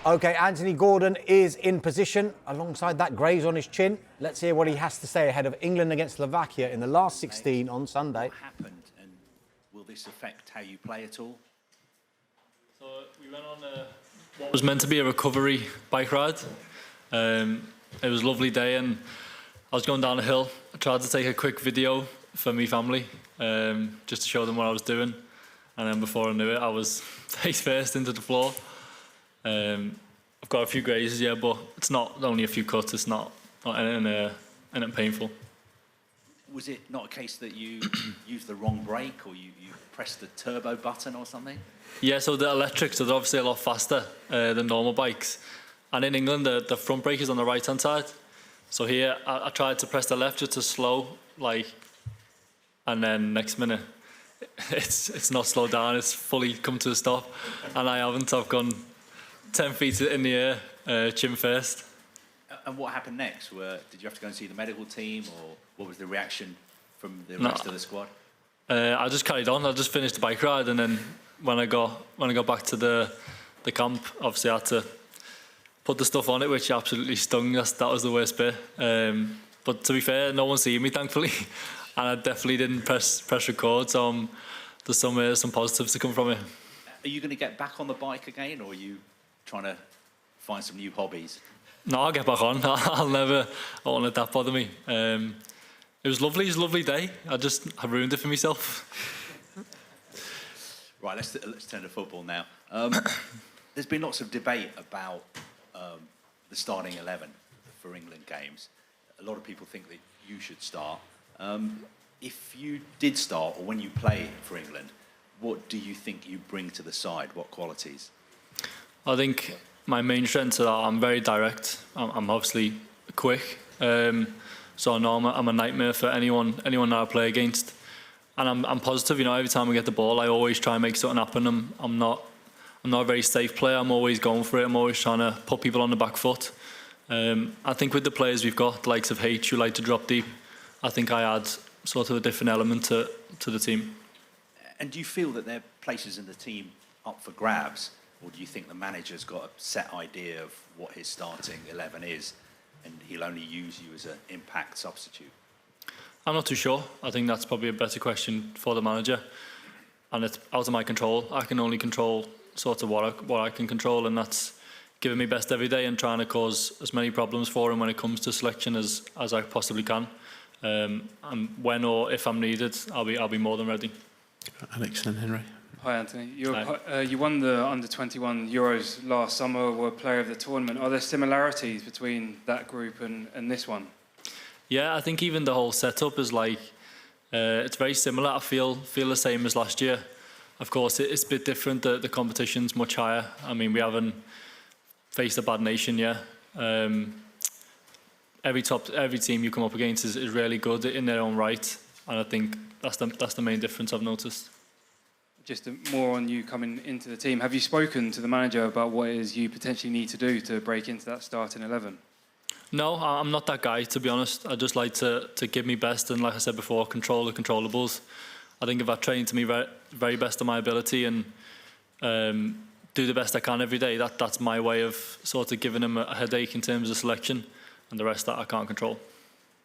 OK, Anthony Gordon is in position. Alongside that, graze on his chin. Let's hear what he has to say ahead of England against Slovakia in the last 16 on Sunday. What happened, and will this affect how you play at all? So we went on what was meant to be a recovery bike ride. It was a lovely day, and I was going down a hill. I tried to take a quick video for my family, just to show them what I was doing. And then before I knew it, I was face first into the floor. I've got a few grazes, yeah, but it's not only a few cuts. It's not anything painful. Was it not a case that you used the wrong brake, or you pressed the turbo button or something? Yeah, so the electrics are obviously a lot faster than normal bikes. And in England, the front brake is on the right-hand side. So here, I tried to press the left just to slow, and then next minute, it's not slowed down. It's fully come to a stop, and I haven't. I've gone 10 feet in the air, chin first. And what happened next? Did you have to go and see the medical team, or what was the reaction from the rest of the squad? I just carried on. I just finished the bike ride, and then when I got back to the camp, obviously I had to put the stuff on it, which absolutely stung. That was the worst bit. But to be fair, no one seen me, thankfully, and I definitely didn't press record. So there's some positives to come from it. Are you going to get back on the bike again, or are you trying to find some new hobbies? No, I'll get back on. I won't let that bother me. It was lovely. It was a lovely day. I ruined it for myself. Right, let's turn to football now. There's been lots of debate about the starting 11 for England games. A lot of people think that you should start. If you did start, or when you play for England, what do you think you bring to the side? What qualities? I think my main strengths are I'm very direct. I'm obviously quick. So I know I'm a nightmare for anyone that I play against. And I'm positive, every time I get the ball, I always try and make something happen. I'm not a very safe player. I'm always going for it. I'm always trying to put people on the back foot. I think with the players we've got, the likes of H, who like to drop deep, I think I add sort of a different element to the team. And do you feel that there are places in the team up for grabs, or do you think the manager's got a set idea of what his starting 11 is, and he'll only use you as an impact substitute? I'm not too sure. I think that's probably a better question for the manager, and it's out of my control. I can only control sort of what I can control, and that's giving me best every day and trying to cause as many problems for him when it comes to selection as I possibly can. And when or if I'm needed, I'll be more than ready. Alex and Henry. Hi Anthony, you won the Under-21 Euros last summer, were player of the tournament. Are there similarities between that group and this one? Yeah, I think even the whole setup is it's very similar. I feel the same as last year. Of course, it's a bit different. The competition's much higher. I mean, we haven't faced a bad nation yet. Every team you come up against is really good in their own right, and I think that's the main difference I've noticed. Just more on you coming into the team. Have you spoken to the manager about what it is you potentially need to do to break into that starting 11? No, I'm not that guy, to be honest. I just like to give me best, and like I said before, control the controllables. I think if I train to me very best of my ability and do the best I can every day, that's my way of sort of giving him a headache in terms of selection, and the rest that I can't control.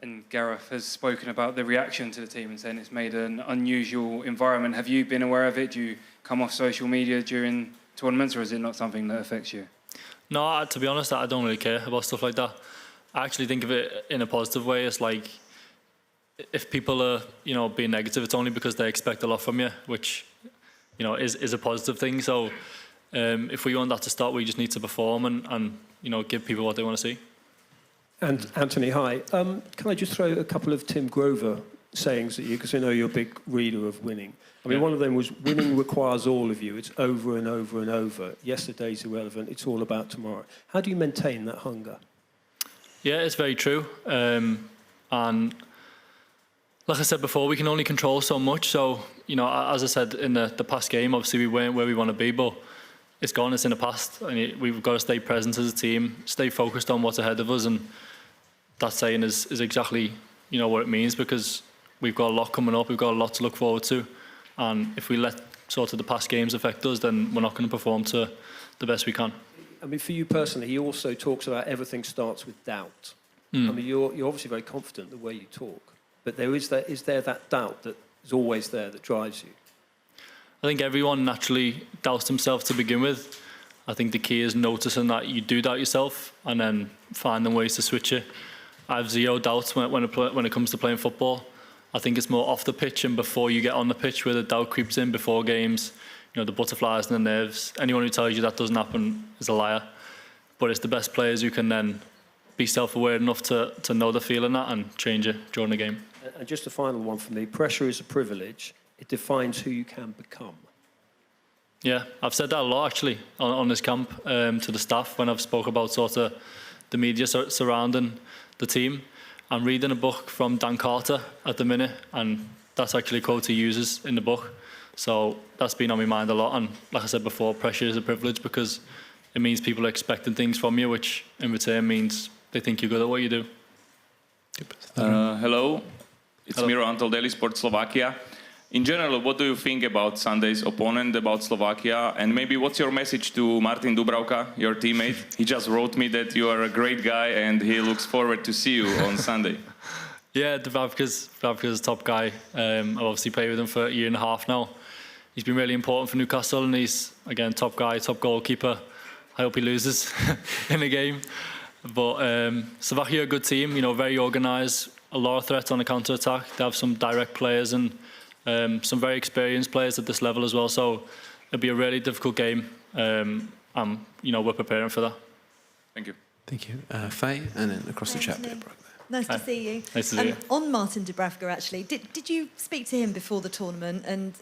And Gareth has spoken about the reaction to the team and saying it's made an unusual environment. Have you been aware of it? Do you come off social media during tournaments, or is it not something that affects you? No, to be honest, I don't really care about stuff like that. I actually think of it in a positive way. It's like, if people are, being negative, it's only because they expect a lot from you, which, is a positive thing. So if we want that to start, we just need to perform and give people what they want to see. And Anthony, hi. Can I just throw a couple of Tim Grover sayings at you, because I know you're a big reader of winning. I mean, one of them was, winning requires all of you. It's over and over and over. Yesterday's irrelevant. It's all about tomorrow. How do you maintain that hunger? Yeah, it's very true. And like I said before, we can only control so much. So, as I said in the past game, obviously we weren't where we want to be, but it's gone, it's in the past. And we've got to stay present as a team, stay focused on what's ahead of us. And that saying is exactly, what it means, because we've got a lot coming up, we've got a lot to look forward to. And if we let sort of the past games affect us, then we're not going to perform to the best we can. I mean, for you personally, he also talks about everything starts with doubt. I mean, you're obviously very confident the way you talk, but is there that doubt that is always there that drives you? I think everyone naturally doubts themselves to begin with. I think the key is noticing that you do doubt yourself and then finding ways to switch it. I have zero doubts when it comes to playing football. I think it's more off the pitch and before you get on the pitch where the doubt creeps in before games. You know, the butterflies and the nerves. Anyone who tells you that doesn't happen is a liar. But it's the best players who can then be self-aware enough to know the feeling that and change it during the game. And just a final one for me. Pressure is a privilege. It defines who you can become. Yeah, I've said that a lot actually on this camp to the staff when I've spoke about sort of the media surrounding the team. I'm reading a book from Dan Carter at the minute, and that's actually a quote he uses in the book. So that's been on my mind a lot. And like I said before, pressure is a privilege because it means people are expecting things from you, which in return means they think you're good at what you do. Hello, it's Hello. Miro Antoldeli, Sport Slovakia. In general, what do you think about Sunday's opponent, about Slovakia? And maybe what's your message to Martin Dubravka, your teammate? He just wrote me that you are a great guy and he looks forward to see you on Sunday. Yeah, Dubravka's a top guy. I've obviously played with him for a year and a half now. He's been really important for Newcastle and he's, again, top guy, top goalkeeper. I hope he loses in the game. But Slovakia are a good team, you know, very organised, a lot of threats on the counter-attack. They have some direct players and some very experienced players at this level as well. So it'll be a really difficult game. You know, we're preparing for that. Thank you. Thank you. Faye, and then across the chat bit, Brock. Nice to Hi. see you. Nice to see you. On Martin Dubravka, actually, did you speak to him before the tournament and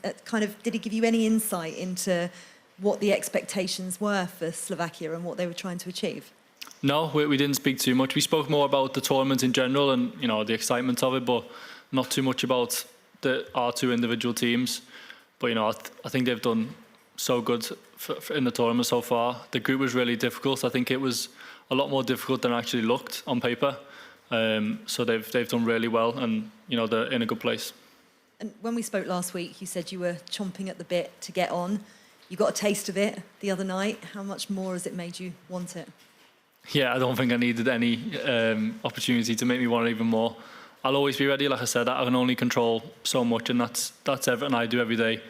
did he give you any insight into what the expectations were for Slovakia and what they were trying to achieve? No, we didn't speak too much. We spoke more about the tournament in general and, you know, the excitement of it, but not too much about our two individual teams. But, you know, I think they've done so good in the tournament so far. The group was really difficult. I think it was a lot more difficult than it actually looked on paper. So they've done really well and, you know, they're in a good place. And when we spoke last week, you said you were chomping at the bit to get on. You got a taste of it the other night. How much more has it made you want it? Yeah, I don't think I needed any opportunity to make me want it even more. I'll always be ready. Like I said, I can only control so much, and that's everything I do every day.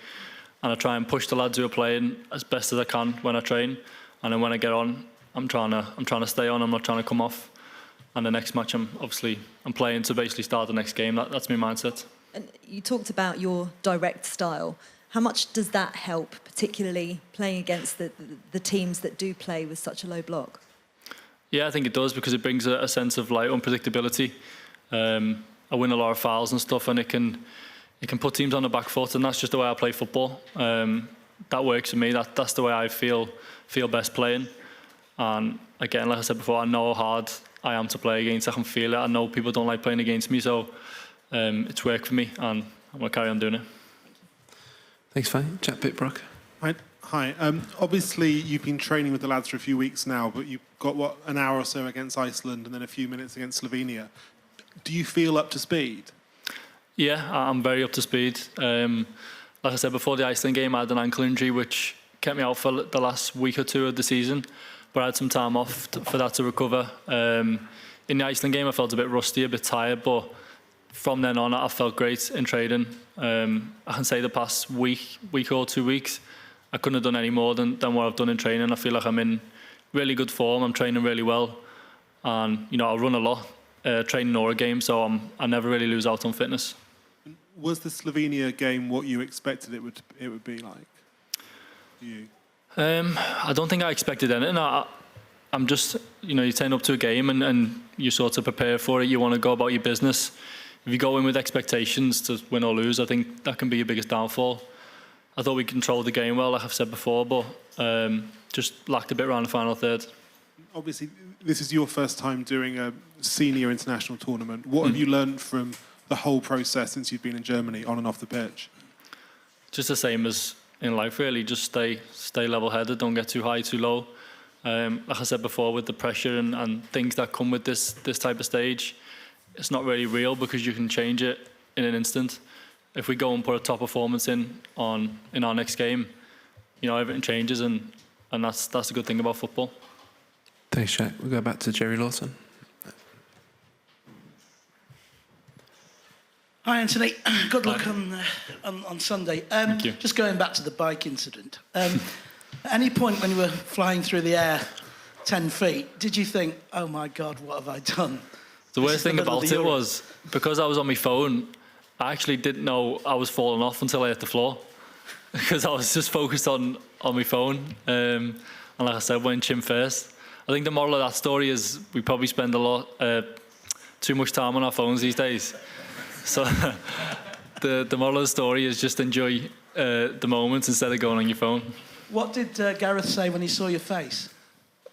And I try and push the lads who are playing as best as I can when I train. And then when I get on, I'm trying to stay on. I'm not trying to come off. And the next match, I'm playing to basically start the next game. That's my mindset. And you talked about your direct style. How much does that help, particularly playing against the teams that do play with such a low block? Yeah, I think it does because it brings a sense of like unpredictability. I win a lot of fouls and stuff, and it can put teams on the back foot, and that's just the way I play football. That works for me. That's the way I feel best playing. And again, like I said before, I know how hard I am to play against. I can feel it. I know people don't like playing against me, so it's worked for me, and I'm gonna carry on doing it. Thanks, Faye. Chat bit, Brock. Hi. Obviously, you've been training with the lads for a few weeks now, but you've got, an hour or so against Iceland and then a few minutes against Slovenia. Do you feel up to speed? Yeah, I'm very up to speed. Like I said, before the Iceland game, I had an ankle injury, which kept me out for the last week or two of the season, but I had some time off for that to recover. In the Iceland game, I felt a bit rusty, a bit tired, but from then on, I felt great in training. I can say the past week or 2 weeks, I couldn't have done any more than what I've done in training. I feel like I'm in really good form. I'm training really well, and you know I run a lot, training or a game, so I never really lose out on fitness. Was the Slovenia game what you expected it would be like? I don't think I expected anything. I'm just, you know, you turn up to a game and you sort of prepare for it. You want to go about your business. If you go in with expectations to win or lose, I think that can be your biggest downfall. I thought we controlled the game well, like I've said before, but just lacked a bit around the final third. Obviously, this is your first time doing a senior international tournament. What have you learned from the whole process since you've been in Germany, on and off the pitch? Just the same as in life, really. Just stay level-headed, don't get too high, too low. Like I said before, with the pressure and things that come with this type of stage, it's not really real because you can change it in an instant. If we go and put a top performance in our next game, you know, everything changes, and that's a good thing about football. Thanks, Jack. We'll go back to Jerry Lawson. Hi, Anthony. Good luck on Sunday. Thank you. Just going back to the bike incident. At any point when you were flying through the air 10 feet, did you think, oh my God, what have I done? The worst thing about it was, because I was on my phone, I actually didn't know I was falling off until I hit the floor. Because I was just focused on my phone. And like I said, went chin first. I think the moral of that story is we probably spend too much time on our phones these days. So the moral of the story is just enjoy the moment instead of going on your phone. What did Gareth say when he saw your face?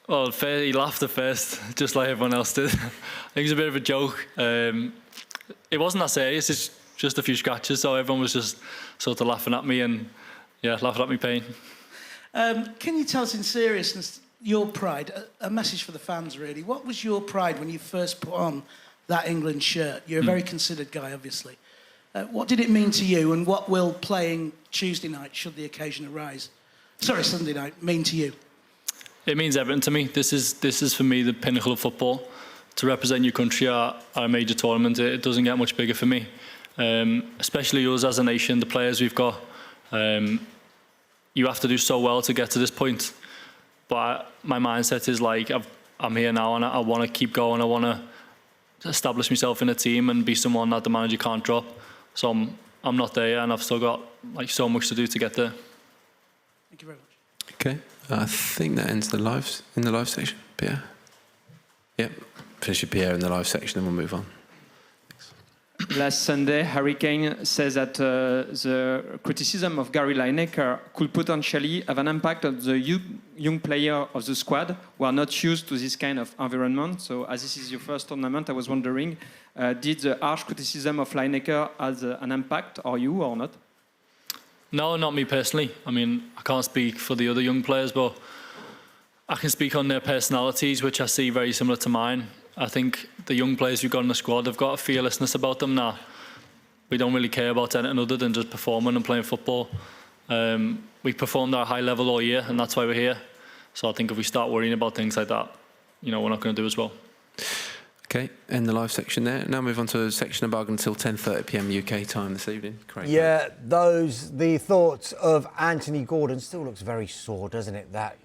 Well, he laughed at first, just like everyone else did. I think it was a bit of a joke. It wasn't that serious, it's just a few scratches, so everyone was just sort of laughing at me and, yeah, laughing at my pain. Can you tell us in seriousness, your pride, a message for the fans really, what was your pride when you first put on that England shirt? You're a very considered guy, obviously. What did it mean to you, and what will playing Tuesday night, should the occasion arise, Sunday night, mean to you? It means everything to me. This is for me the pinnacle of football. To represent your country at a major tournament, it doesn't get much bigger for me. Especially us as a nation, the players we've got. You have to do so well to get to this point. But my mindset is like, I'm here now and I want to keep going. I want to establish myself in a team and be someone that the manager can't drop. So I'm not there yet, and I've still got like so much to do to get there. Thank you very much. Okay, I think that ends the live section. Pierre? Yep, finish with Pierre in the live section and we'll move on. Last Sunday, Harry Kane says that the criticism of Gary Lineker could potentially have an impact on the young player of the squad who are not used to this kind of environment. So as this is your first tournament, I was wondering, did the harsh criticism of Lineker have an impact on you or not? No, not me personally. I mean, I can't speak for the other young players, but I can speak on their personalities, which I see very similar to mine. I think the young players we've got in the squad have got a fearlessness about them now. We don't really care about anything other than just performing and playing football. We performed at a high level all year, and that's why we're here. So I think if we start worrying about things like that, we're not going to do as well. Okay, end the live section there. Now move on to a section of bargain until 10:30 PM UK time this evening. Craig. Yeah, the thoughts of Anthony Gordon still looks very sore, doesn't it? That